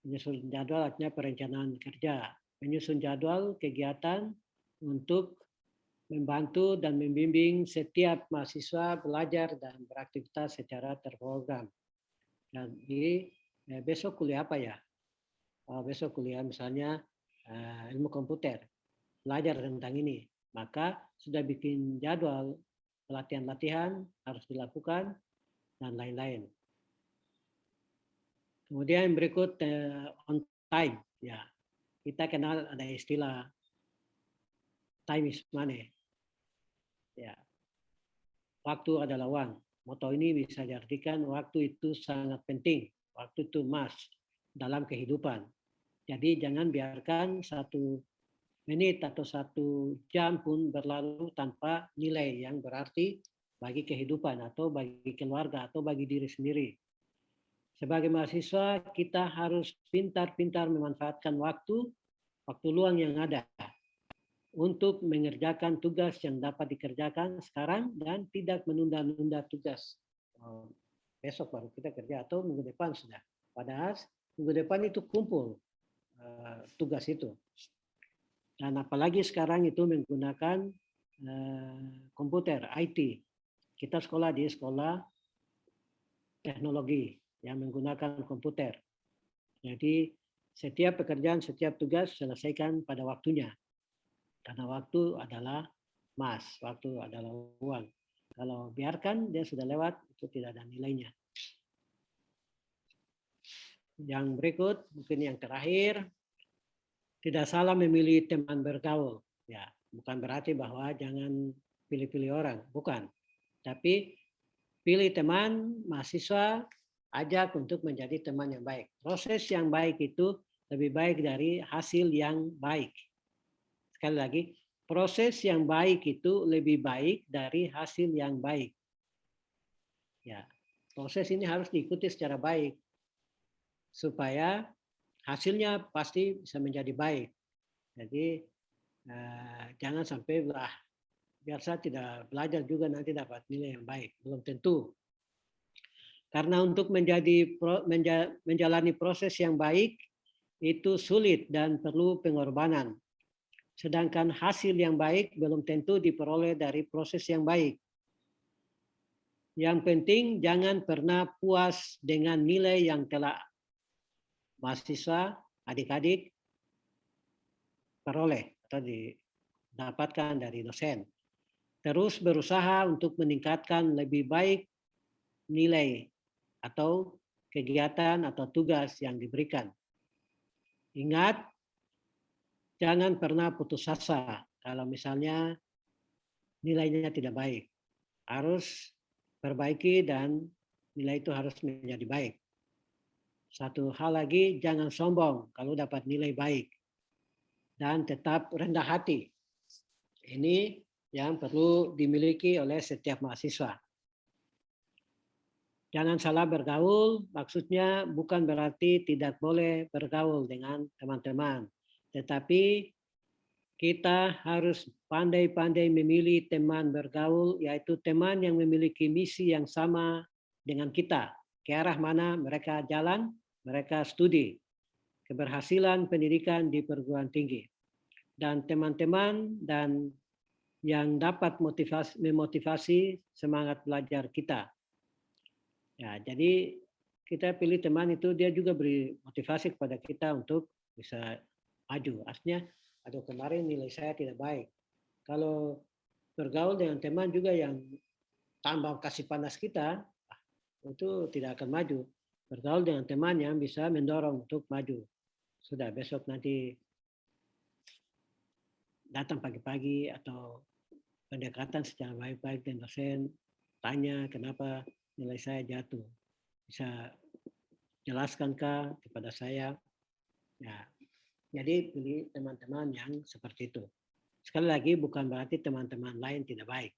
Menyusun jadwal artinya perencanaan kerja. Menyusun jadwal kegiatan untuk membantu dan membimbing setiap mahasiswa belajar dan beraktivitas secara terprogram. Jadi besok kuliah apa ya? Besok kuliah misalnya ilmu komputer, belajar tentang ini. Maka sudah bikin jadwal latihan-latihan harus dilakukan dan lain-lain. Kemudian berikut on time. Ya, kita kenal ada istilah time is money. Ya, waktu adalah uang. Moto ini bisa diartikan waktu itu sangat penting, waktu itu must dalam kehidupan. Jadi jangan biarkan 1 menit atau 1 jam pun berlalu tanpa nilai yang berarti bagi kehidupan atau bagi keluarga atau bagi diri sendiri. Sebagai mahasiswa kita harus pintar-pintar memanfaatkan waktu luang yang ada untuk mengerjakan tugas yang dapat dikerjakan sekarang dan tidak menunda-nunda tugas. Besok baru kita kerja atau minggu depan sudah. Padahal minggu depan itu kumpul tugas itu. Dan apalagi sekarang itu menggunakan komputer, IT. Kita sekolah di sekolah teknologi yang menggunakan komputer. Jadi setiap pekerjaan, setiap tugas selesaikan pada waktunya. Karena waktu adalah emas, waktu adalah uang. Kalau biarkan dia sudah lewat, itu tidak ada nilainya. Yang berikut, mungkin yang terakhir, tidak salah memilih teman bergaul. Ya, bukan berarti bahwa jangan pilih-pilih orang, bukan. Tapi pilih teman, mahasiswa, ajak untuk menjadi teman yang baik. Proses yang baik itu lebih baik dari hasil yang baik. Sekali lagi, proses yang baik itu lebih baik dari hasil yang baik. Ya, proses ini harus diikuti secara baik supaya hasilnya pasti bisa menjadi baik. Jadi jangan sampai biar saya tidak belajar juga nanti dapat nilai yang baik, belum tentu. Karena untuk menjalani proses yang baik itu sulit dan perlu pengorbanan. Sedangkan hasil yang baik belum tentu diperoleh dari proses yang baik. Yang penting jangan pernah puas dengan nilai yang telah mahasiswa, adik-adik peroleh atau didapatkan dari dosen. Terus berusaha untuk meningkatkan lebih baik nilai atau kegiatan atau tugas yang diberikan. Ingat, jangan pernah putus asa kalau misalnya nilainya tidak baik. Harus perbaiki dan nilai itu harus menjadi baik. Satu hal lagi, jangan sombong kalau dapat nilai baik. Dan tetap rendah hati. Ini yang perlu dimiliki oleh setiap mahasiswa. Jangan salah bergaul, maksudnya bukan berarti tidak boleh bergaul dengan teman-teman. Tetapi kita harus pandai-pandai memilih teman bergaul, yaitu teman yang memiliki misi yang sama dengan kita. Ke arah mana mereka jalan, mereka studi. Keberhasilan pendidikan di perguruan tinggi. Dan teman-teman dan yang dapat memotivasi semangat belajar kita. Ya, jadi kita pilih teman itu dia juga beri motivasi kepada kita untuk bisa maju. Artinya, aduh kemarin nilai saya tidak baik. Kalau bergaul dengan teman juga yang tambah kasih panas kita, itu tidak akan maju. Bergaul dengan teman yang bisa mendorong untuk maju. Sudah besok nanti datang pagi-pagi atau pendekatan secara baik-baik dengan dosen, tanya kenapa nilai saya jatuh. Bisa jelaskankah kepada saya? Ya, jadi pilih teman-teman yang seperti itu. Sekali lagi bukan berarti teman-teman lain tidak baik.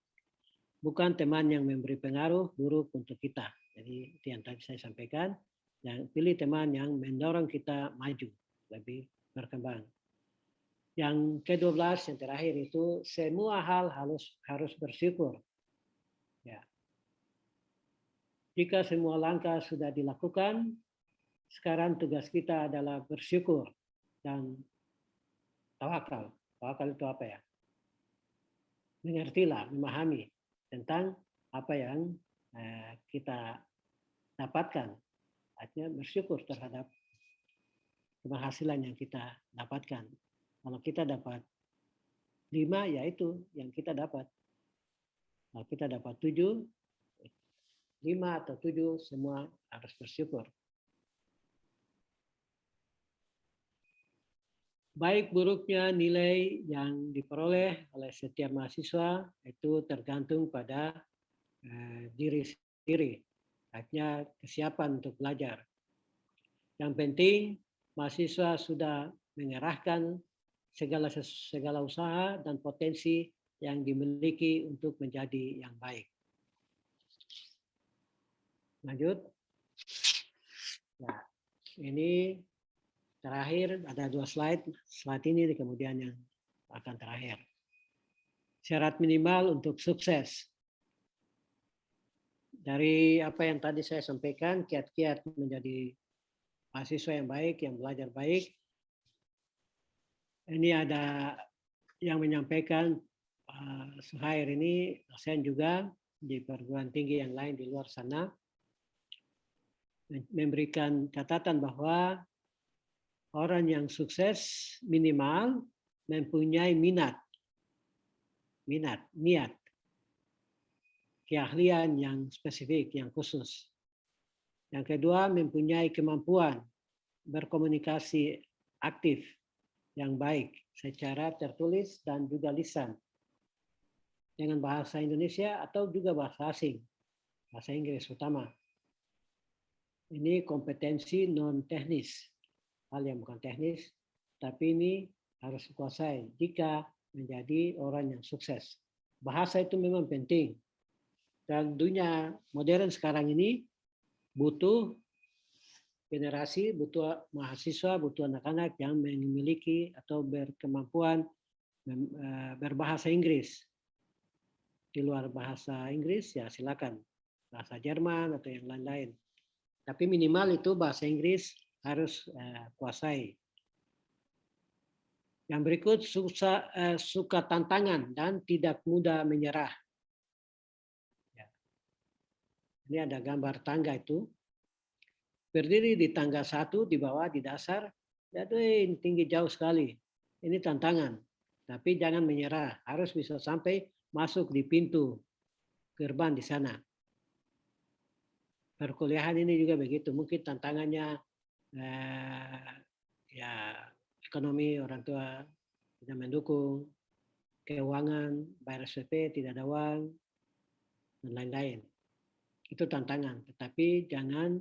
Bukan teman yang memberi pengaruh buruk untuk kita. Jadi itu yang tadi saya sampaikan. pilih teman yang mendorong kita maju, lebih berkembang. Yang ke-12 yang terakhir itu semua hal harus bersyukur. Ya. Jika semua langkah sudah dilakukan, sekarang tugas kita adalah bersyukur dan tawakal. Tawakal itu apa ya? Mengertilah, memahami tentang apa yang kita dapatkan. Artinya bersyukur terhadap keberhasilan yang kita dapatkan. Kalau kita dapat 5, ya itu yang kita dapat. Kalau kita dapat 7, 5 atau 7, semua harus bersyukur. Baik buruknya nilai yang diperoleh oleh setiap mahasiswa itu tergantung pada diri sendiri, artinya kesiapan untuk belajar. Yang penting mahasiswa sudah mengerahkan segala usaha dan potensi yang dimiliki untuk menjadi yang baik. Lanjut. Nah, ini terakhir ada 2 slide. Slide ini kemudian yang akan terakhir. Syarat minimal untuk sukses. Dari apa yang tadi saya sampaikan, kiat-kiat menjadi mahasiswa yang baik, yang belajar baik. Ini ada yang menyampaikan Suhair ini, dosen juga di perguruan tinggi yang lain di luar sana, memberikan catatan bahwa orang yang sukses minimal mempunyai niat, keahlian yang spesifik, yang khusus. Yang kedua, mempunyai kemampuan berkomunikasi aktif yang baik secara tertulis dan juga lisan dengan bahasa Indonesia atau juga bahasa asing, bahasa Inggris utama. Ini kompetensi non teknis, hal yang bukan teknis, tapi ini harus dikuasai jika menjadi orang yang sukses. Bahasa itu memang penting. Dan dunia modern sekarang ini butuh generasi, butuh mahasiswa, butuh anak-anak yang memiliki atau berkemampuan berbahasa Inggris. Di luar bahasa Inggris ya silakan, bahasa Jerman atau yang lain-lain. Tapi minimal itu bahasa Inggris harus kuasai. Yang berikut suka tantangan dan tidak mudah menyerah. Ini ada gambar tangga itu. Berdiri di tangga 1 di bawah, di dasar. Jadi tinggi jauh sekali. Ini tantangan. Tapi jangan menyerah. Harus bisa sampai masuk di pintu gerbang di sana. Perkuliahan ini juga begitu. Mungkin tantangannya ya ekonomi, orang tua tidak mendukung. Keuangan, bayar SPP, tidak ada uang, dan lain-lain. Itu tantangan, tetapi jangan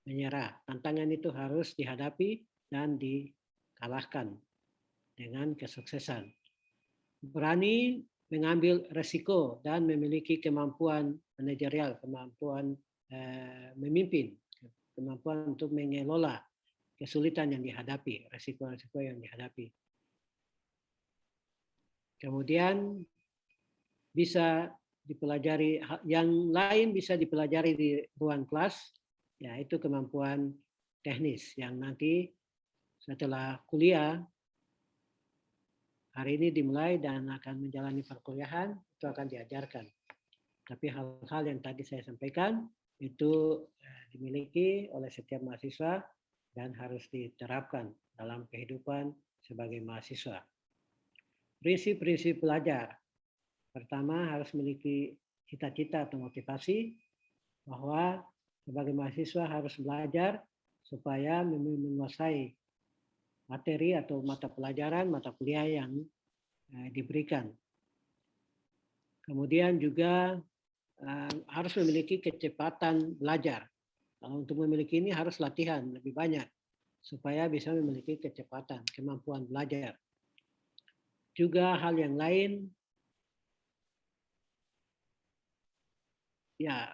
menyerah. Tantangan itu harus dihadapi dan dikalahkan dengan kesuksesan. Berani mengambil resiko dan memiliki kemampuan manajerial, kemampuan memimpin, kemampuan untuk mengelola kesulitan yang dihadapi, resiko-resiko yang dihadapi. Kemudian bisa dipelajari, yang lain bisa dipelajari di ruang kelas, yaitu kemampuan teknis yang nanti setelah kuliah hari ini dimulai dan akan menjalani perkuliahan itu akan diajarkan. Tapi hal-hal yang tadi saya sampaikan itu dimiliki oleh setiap mahasiswa dan harus diterapkan dalam kehidupan sebagai mahasiswa. Prinsip-prinsip belajar. Pertama, harus memiliki cita-cita atau motivasi bahwa sebagai mahasiswa harus belajar supaya menguasai materi atau mata pelajaran, mata kuliah yang diberikan. Kemudian juga harus memiliki kecepatan belajar. Kalau untuk memiliki ini harus latihan lebih banyak supaya bisa memiliki kecepatan, kemampuan belajar. Juga hal yang lain, ya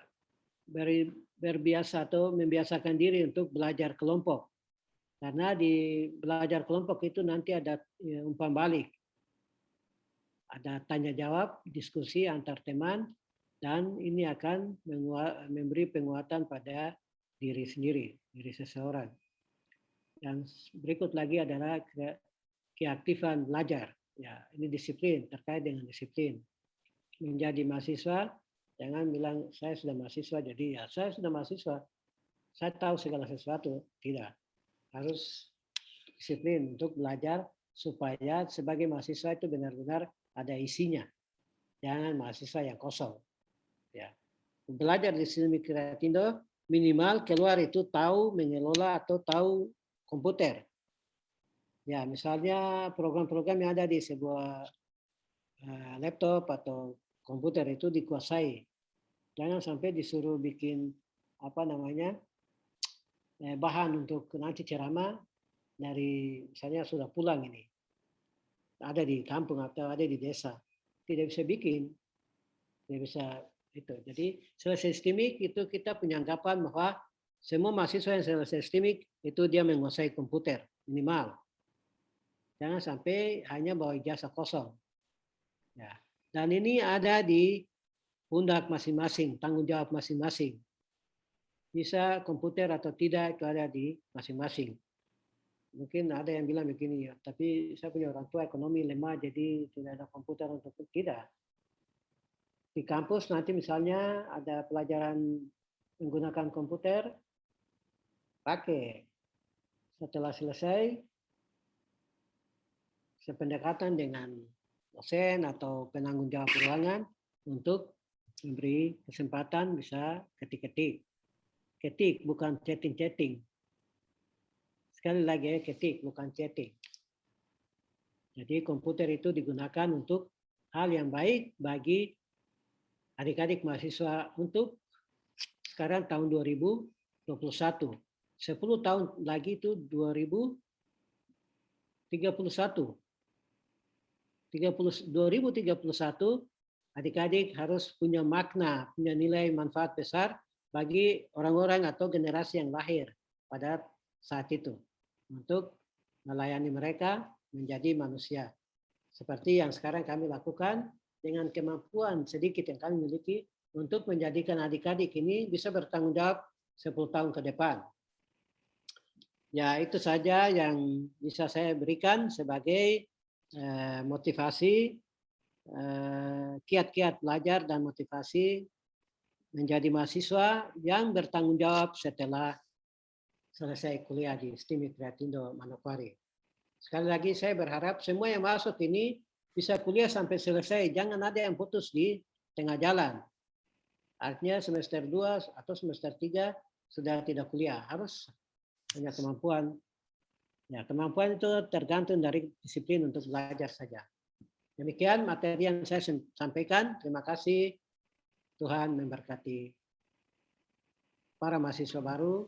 berbiasa atau membiasakan diri untuk belajar kelompok. Karena di belajar kelompok itu nanti ada umpan balik. Ada tanya jawab, diskusi antar teman, dan ini akan memberi penguatan pada diri sendiri, diri seseorang. Yang berikut lagi adalah keaktifan belajar. Ya, ini disiplin, terkait dengan disiplin. Menjadi mahasiswa, jangan bilang saya sudah mahasiswa, jadi ya saya sudah mahasiswa, saya tahu segala sesuatu. Tidak. Harus disiplin untuk belajar supaya sebagai mahasiswa itu benar-benar ada isinya. Jangan mahasiswa yang kosong. Ya. Belajar di sini Kreatindo minimal keluar itu tahu mengelola atau tahu komputer. Ya, misalnya program-program yang ada di sebuah laptop atau komputer itu dikuasai. Jangan sampai disuruh bikin bahan untuk nanti ceramah dari misalnya sudah pulang ini. Ada di kampung atau ada di desa. Tidak bisa bikin. Tidak bisa itu. Jadi selesai sistemik itu kita punya anggapan bahwa semua mahasiswa yang selesai sistemik itu dia menguasai komputer minimal. Jangan sampai hanya bawa ijazah kosong. Ya. Dan ini ada di pundak masing-masing, tanggung jawab masing-masing. Bisa komputer atau tidak itu ada di masing-masing. Mungkin ada yang bilang begini ya, tapi saya punya orang tua ekonomi lemah jadi tidak ada komputer untuk tidak. Di kampus nanti misalnya ada pelajaran menggunakan komputer, pakai. Setelah selesai, sependekatan dengan dosen atau penanggung jawab ruangan untuk memberi kesempatan bisa ketik-ketik. Ketik bukan chatting-chatting. Sekali lagi ketik bukan chatting. Jadi komputer itu digunakan untuk hal yang baik bagi adik-adik mahasiswa untuk sekarang tahun 2021. 10 tahun lagi itu 2031. 2031 adik-adik harus punya makna, punya nilai manfaat besar bagi orang-orang atau generasi yang lahir pada saat itu untuk melayani mereka menjadi manusia. Seperti yang sekarang kami lakukan dengan kemampuan sedikit yang kami miliki untuk menjadikan adik-adik ini bisa bertanggung jawab 10 tahun ke depan. Ya, itu saja yang bisa saya berikan sebagai motivasi, kiat-kiat belajar dan motivasi menjadi mahasiswa yang bertanggung jawab setelah selesai kuliah di STIMI Kreatindo Manokwari. Sekali lagi saya berharap semua yang masuk ini bisa kuliah sampai selesai. Jangan ada yang putus di tengah jalan. Artinya semester 2 atau semester 3 sudah tidak kuliah. Harus punya kemampuan. Ya, kemampuan itu tergantung dari disiplin untuk belajar saja. Demikian materi yang saya sampaikan. Terima kasih. Tuhan memberkati para mahasiswa baru.